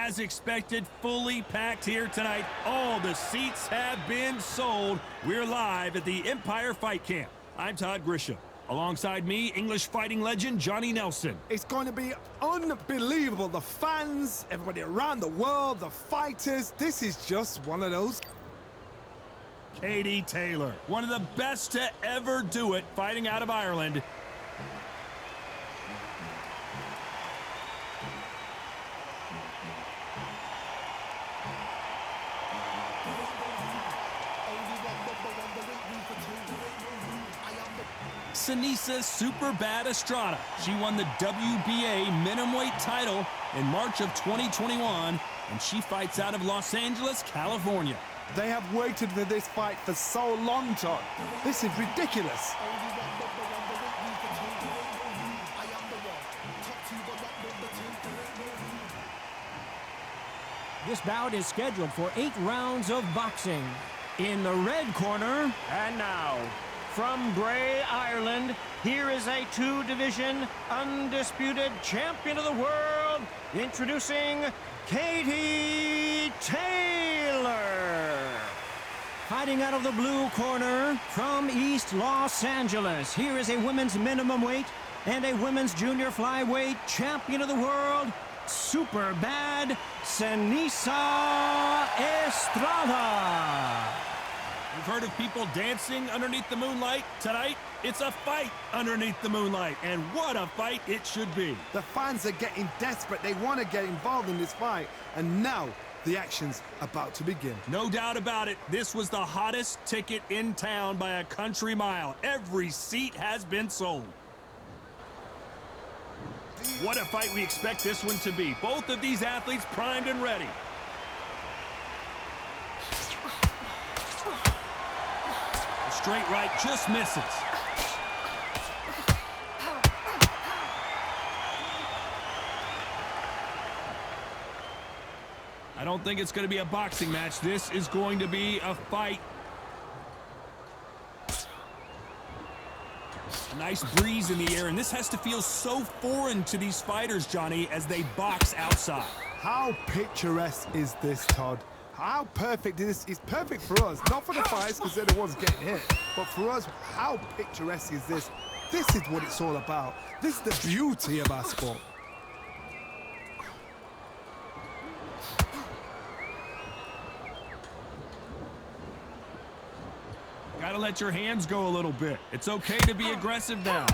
As expected, fully packed here tonight. All the seats have been sold. We're live at the Empire Fight Camp. I'm Todd Grisham. Alongside me, English fighting legend Johnny Nelson. It's going to be unbelievable. The fans, everybody around the world, the fighters. This is just one of those. Katie Taylor, one of the best to ever do it, fighting out of Ireland. Sinisa Super Bad Estrada. She won the WBA minimumweight title in March of 2021, and she fights out of Los Angeles, California. They have waited for this fight for so long, Todd. This is ridiculous. This bout is scheduled for 8 rounds of boxing. In the red corner, and now, from Bray, Ireland, here is a 2-division undisputed champion of the world, introducing Katie Taylor. fighting out of the blue corner, from East Los Angeles, here is a women's minimum weight and a women's junior flyweight champion of the world, Super Bad Sinisa Estrada. You've heard of people dancing underneath the moonlight? Tonight, it's a fight underneath the moonlight, and what a fight it should be. The fans are getting desperate. They want to get involved in this fight, and now the action's about to begin. No doubt about it, this was the hottest ticket in town by a country mile. Every seat has been sold. What a fight we expect this one to be. Both of these athletes primed and ready. A straight right just misses. I don't think it's going to be a boxing match. This is going to be a fight. A nice breeze in the air, and this has to feel so foreign to these fighters, Johnny, as they box outside. How picturesque is this, Todd? How perfect is this? It's perfect for us, not for the fighters because they're the ones getting hit, but for us, how picturesque is this? This is what it's all about. This is the beauty of our sport. Gotta let your hands go a little bit. It's okay to be aggressive now.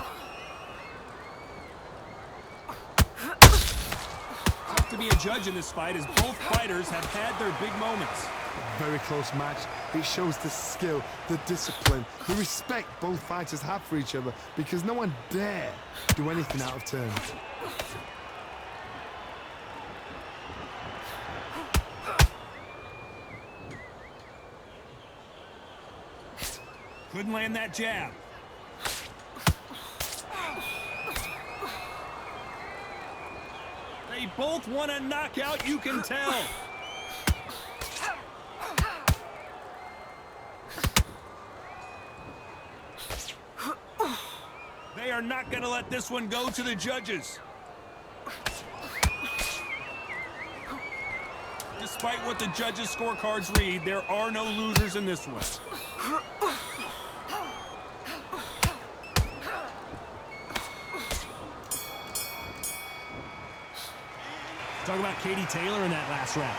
Tough to be a judge in this fight as both fighters have had their big moments. Very close match. It shows the skill, the discipline, the respect both fighters have for each other because no one dare do anything out of turn. Couldn't land that jab. They both want a knockout, you can tell. They are not going to let this one go to the judges. Despite what the judges' scorecards read, there are no losers in this one. Talk about Katie Taylor in that last round.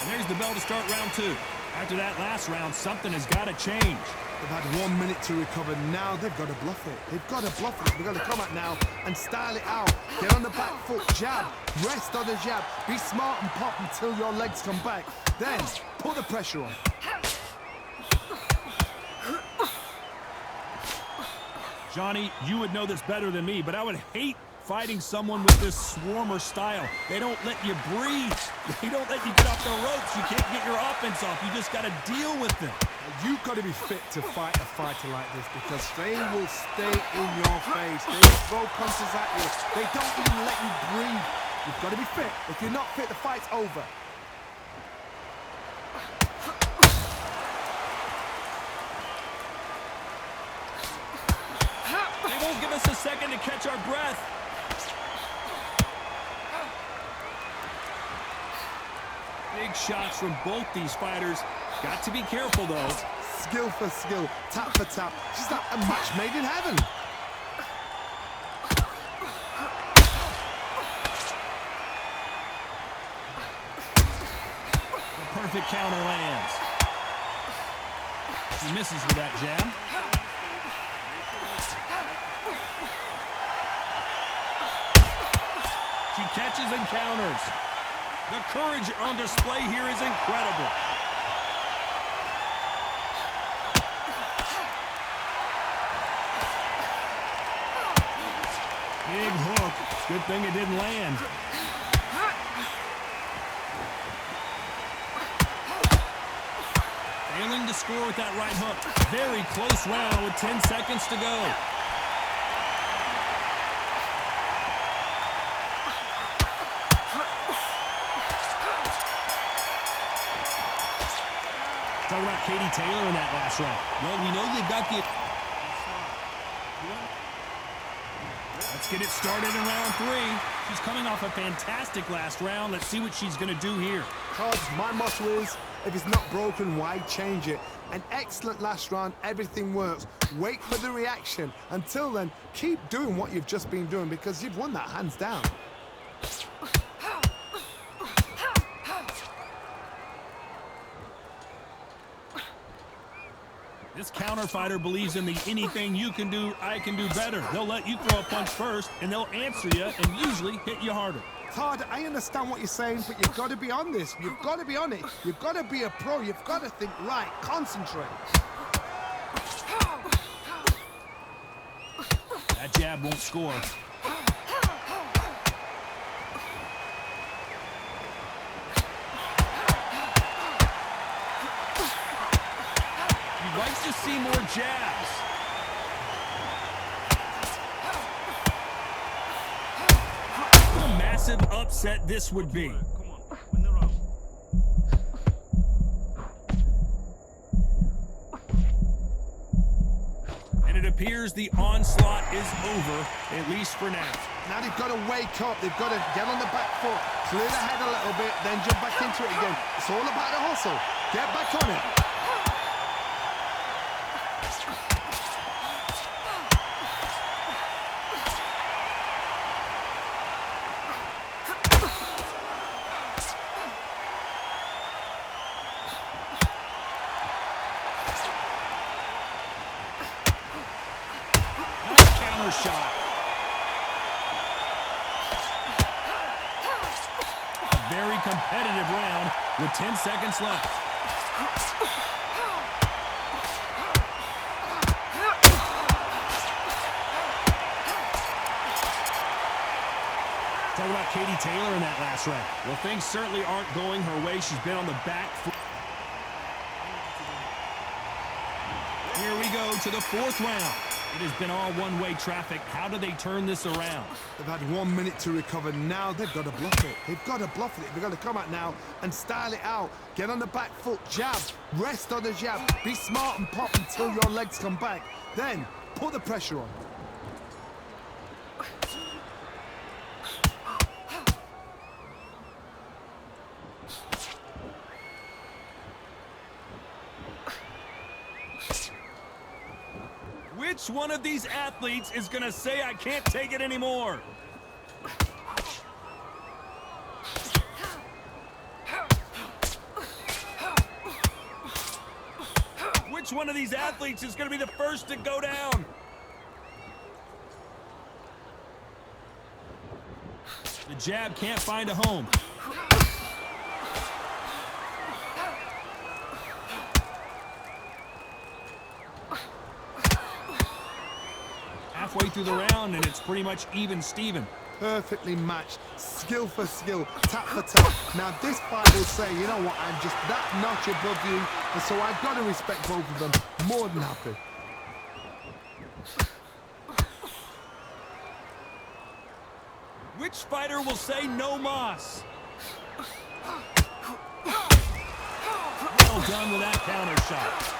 And there's the bell to start round 2. After that last round, something has got to change. They've had 1 minute to recover. Now they've got to bluff it. They've got to bluff it. They've got to come out now and style it out. Get on the back foot, jab, rest on the jab. Be smart and pop until your legs come back. Then put the pressure on. Johnny, you would know this better than me, but I would hate fighting someone with this swarmer style. They don't let you breathe. They don't let you get off the ropes. You can't get your offense off. You just got to deal with them. You've got to be fit to fight a fighter like this because they will stay in your face. They will throw punches at you. They don't even let you breathe. You've got to be fit. If you're not fit, the fight's over. They won't give us a second to catch our breath. Big shots from both these fighters. Got to be careful, though. Skill for skill, tap for tap. She's like a match made in heaven. The perfect counter lands. She misses with that jab. She catches and counters. The courage on display here is incredible. Big hook. Good thing it didn't land. Failing to score with that right hook. Very close round with 10 seconds to go. Talk about Katie Taylor in that last round. Well, we know they've got the... Let's get it started in round 3. She's coming off a fantastic last round. Let's see what she's going to do here. Cards, my motto is, if it's not broken, why change it? An excellent last round, everything works. Wait for the reaction. Until then, keep doing what you've just been doing because you've won that hands down. This counter fighter believes in the anything you can do, I can do better. They'll let you throw a punch first, and they'll answer you and usually hit you harder. Todd, I understand what you're saying, but you've got to be on this. You've got to be on it. You've got to be a pro. You've got to think right. Concentrate. That jab won't score. He likes to see more jabs. What a massive upset this would be. And it appears the onslaught is over, at least for now. Now they've got to wake up. They've got to get on the back foot, clear the head a little bit, then jump back into it again. It's all about the hustle. Get back on it. Shot. A very competitive round with 10 seconds left. Talk about Katie Taylor in that last round. Well, things certainly aren't going her way. She's been on the back foot. Here we go to the 4th round. It has been all one-way traffic. How do they turn this around? They've had 1 minute to recover. Now they've got to bluff it. They've got to bluff it. They've got to come out now and style it out. Get on the back foot, jab, rest on the jab. Be smart and pop until your legs come back. Then put the pressure on. Which one of these athletes is going to say, I can't take it anymore? Which one of these athletes is going to be the first to go down? The jab can't find a home. Halfway through the round, and it's pretty much even Steven. Perfectly matched, skill for skill, tap for tap. Now this fight will say, you know what, I'm just that notch above you, and so I've got to respect both of them. More than happy. Which fighter will say no mas? Well done with that counter shot.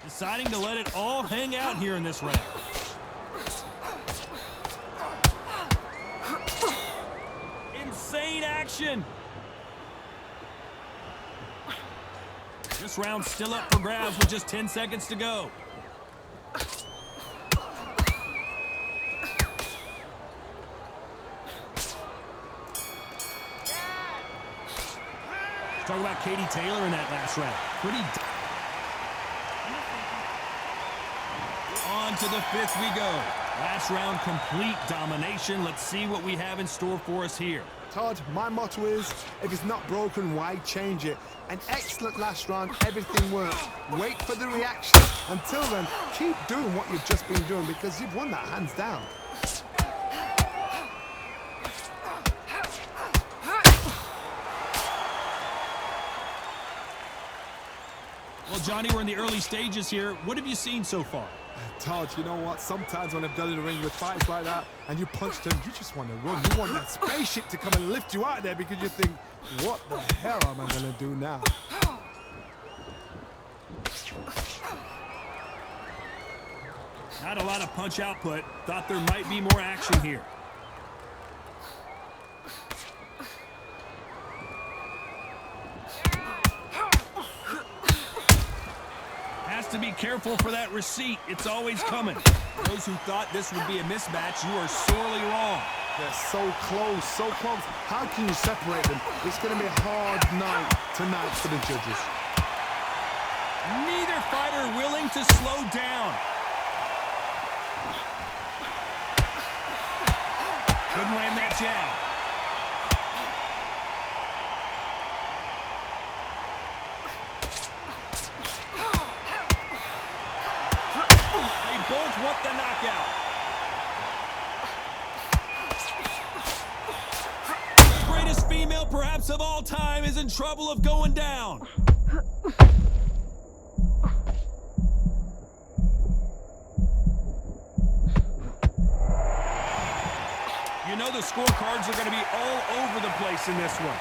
Deciding to let it all hang out here in this round. insane action. This round's still up for grabs with just 10 seconds to go. Talk about Katie Taylor in that last round. On to the fifth we go. Last round, complete domination. Let's see what we have in store for us here. Todd, my motto is, if it's not broken, why change it? An excellent last round, everything works. Wait for the reaction. Until then, keep doing what you've just been doing because you've won that hands down. Well, Johnny, we're in the early stages here. What have you seen so far? Todd, you know what? Sometimes when I've done in the ring with fights like that and you punch them, you just want to run. You want that spaceship to come and lift you out of there because you think, what the hell am I going to do now? Not a lot of punch output. Thought there might be more action here. To be careful for that receipt. It's always coming. Those who thought this would be a mismatch, you are sorely wrong. They're so close, so close. How can you separate them? It's going to be a hard night tonight for the judges. Neither fighter willing to slow down. Couldn't land that jab. Both want the knockout. The greatest female perhaps of all time is in trouble of going down. You know the scorecards are going to be all over the place in this one.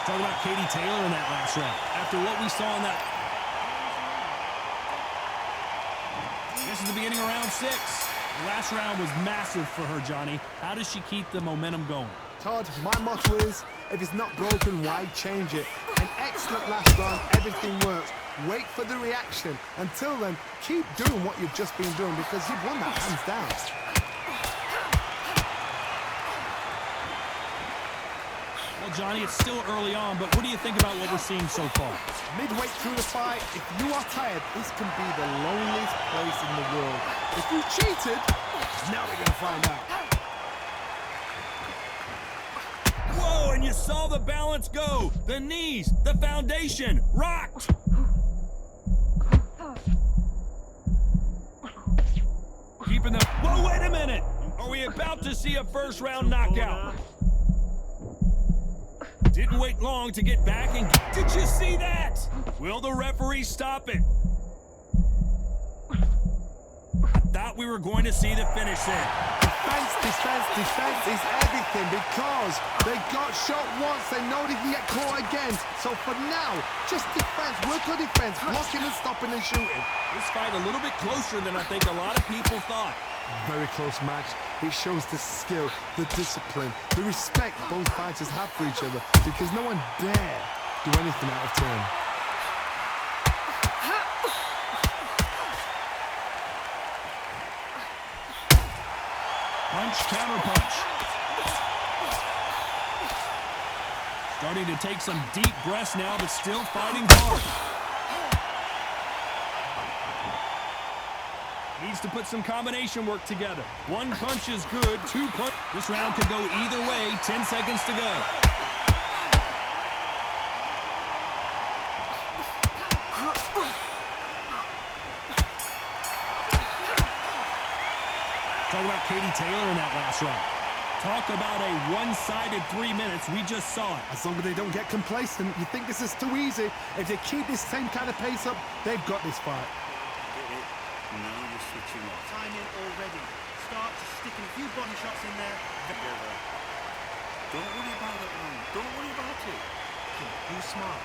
Talk about Katie Taylor in that last round. After what we saw in that... This is the beginning of round 6. The last round was massive for her, Johnny. How does she keep the momentum going? Todd, my motto is, if it's not broken, why change it? An excellent last round, everything works. Wait for the reaction. Until then, keep doing what you've just been doing because you've won that hands down. Well, Johnny, it's still early on, but what do you think about what we're seeing so far? Midway through the fight, if you are tired, this can be the loneliest place in the world. If you cheated, now we're going to find out. Whoa, and you saw the balance go. The knees, the foundation, rocked. Keeping the... Whoa, wait a minute. Are we about to see a first-round knockout? Didn't wait long to get back and... Did you see that? Will the referee stop it? I thought we were going to see the finish there. Defense is everything because they got shot once. They know they can get caught again. So for now, just defense. Work on defense. Blocking and stopping and shooting. This fight a little bit closer than I think a lot of people thought. Very close match. It shows the skill, the discipline, the respect both fighters have for each other because no one dare do anything out of turn. Punch, counter punch. Starting to take some deep breaths now, but still fighting hard. Needs to put some combination work together. One punch is good, 2 punch. This round could go either way, 10 seconds to go. Talk about Katie Taylor in that last round. Talk about a one-sided 3 minutes. We just saw it. As long as they don't get complacent, you think this is too easy. If they keep this same kind of pace up, they've got this fight. Now you're switching off. Time in already. Start sticking a few body shots in there. Don't worry about it, man. Don't worry about it. Be smart.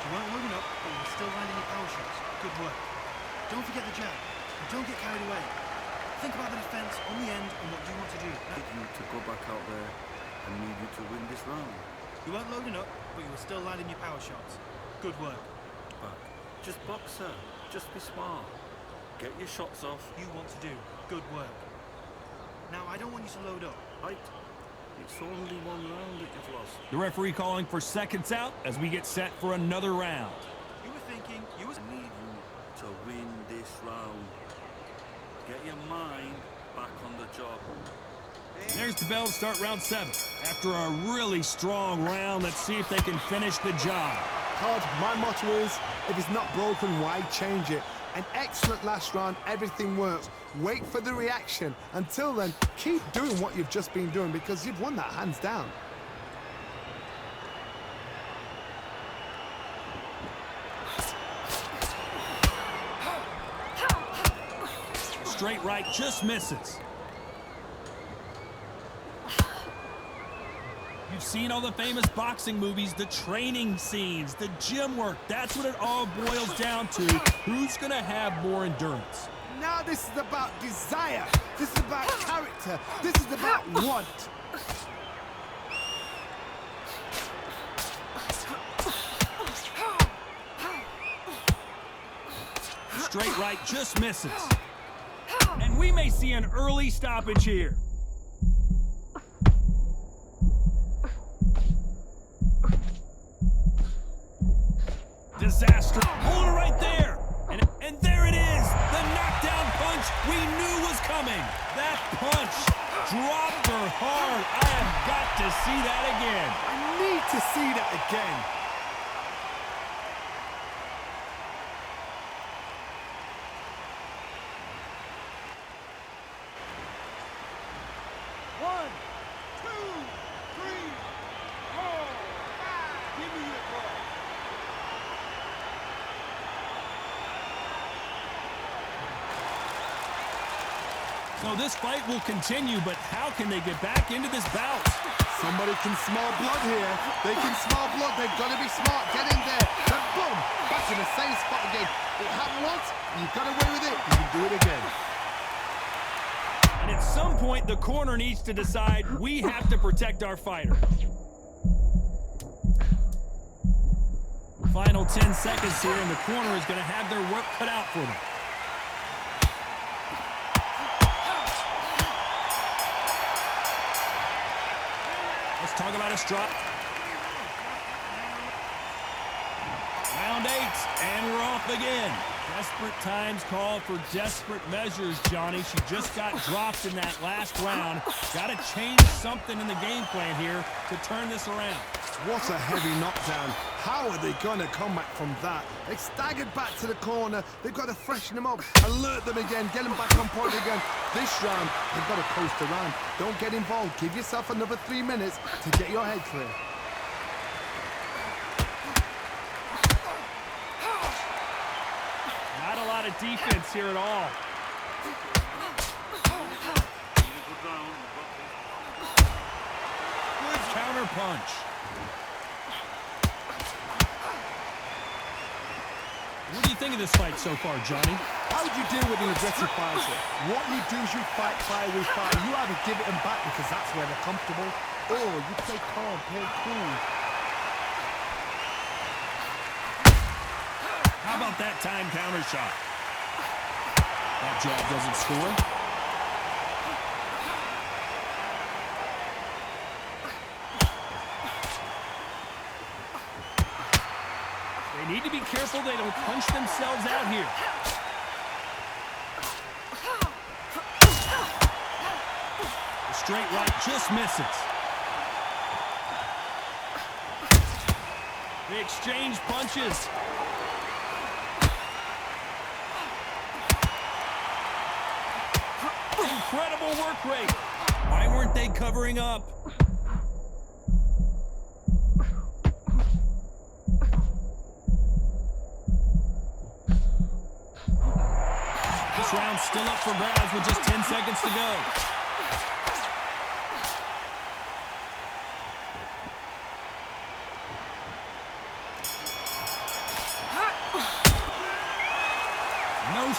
You weren't loading up, but you were still landing your power shots. Good work. Don't forget the jab, and don't get carried away. Think about the defense on the end and what you want to do. I need you to go back out there and need you to win this round. You weren't loading up, but you were still landing your power shots. Good work. Back. Just box her. Just be smart. Get your shots off. You want to do. Good work. Now, I don't want you to load up. Right. It's only one round that you've lost. The referee calling for seconds out as we get set for another round. You were thinking, you was... I need you to win this round. Get your mind back on the job. There's the bell to start round 7. After a really strong round, let's see if they can finish the job. Todd, my motto is, if it's not broken, why change it? An excellent last round, everything works. Wait for the reaction. Until then, keep doing what you've just been doing because you've won that hands down. Straight right just misses. You've seen all the famous boxing movies, the training scenes, the gym work. That's what it all boils down to. Who's going to have more endurance? Now this is about desire. This is about character. This is about want. Straight right just misses. And we may see an early stoppage here. Disaster. Hold it right there. And there it is. The knockdown punch we knew was coming. That punch dropped her hard. I have got to see that again. I need to see that again. So this fight will continue, but how can they get back into this bout? Somebody can smell blood here. They can smell blood. They've got to be smart. Get in there. Then boom. Back in the same spot again. It happened once. You got away with it. You can do it again. And at some point, the corner needs to decide we have to protect our fighter. Final 10 seconds here, and the corner is going to have their work cut out for them. Let's talk about a strike. Round 8, and we're off again. Desperate times call for desperate measures, Johnny. She just got dropped in that last round. Got to change something in the game plan here to turn this around. What a heavy knockdown. How are they going to come back from that? They staggered back to the corner. They've got to freshen them up, alert them again, get them back on point again. This round, they've got to post around. Don't get involved. Give yourself another 3 minutes to get your head clear. Not a lot of defense here at all. Good counter punch. What do you think of this fight so far, Johnny? How would you deal with an aggressive fighter? What you do is you fight fire with fire. You either give it them back because that's where they're comfortable, or you play calm, play cool. How about that time counter shot? That jab doesn't score. They need to be careful they don't punch themselves out here. The straight right just misses. They exchange punches. Incredible work rate. Why weren't they covering up? This round's still up for grabs with just 10 seconds to go.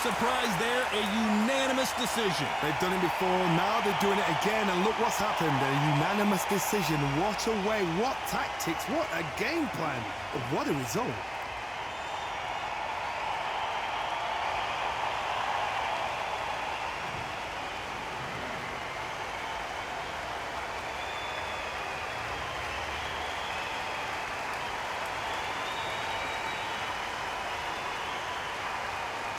surprise there, a unanimous decision. They've done it before, now they're doing it again, and look what's happened. A unanimous decision. What a way, what tactics, what a game plan. What a result.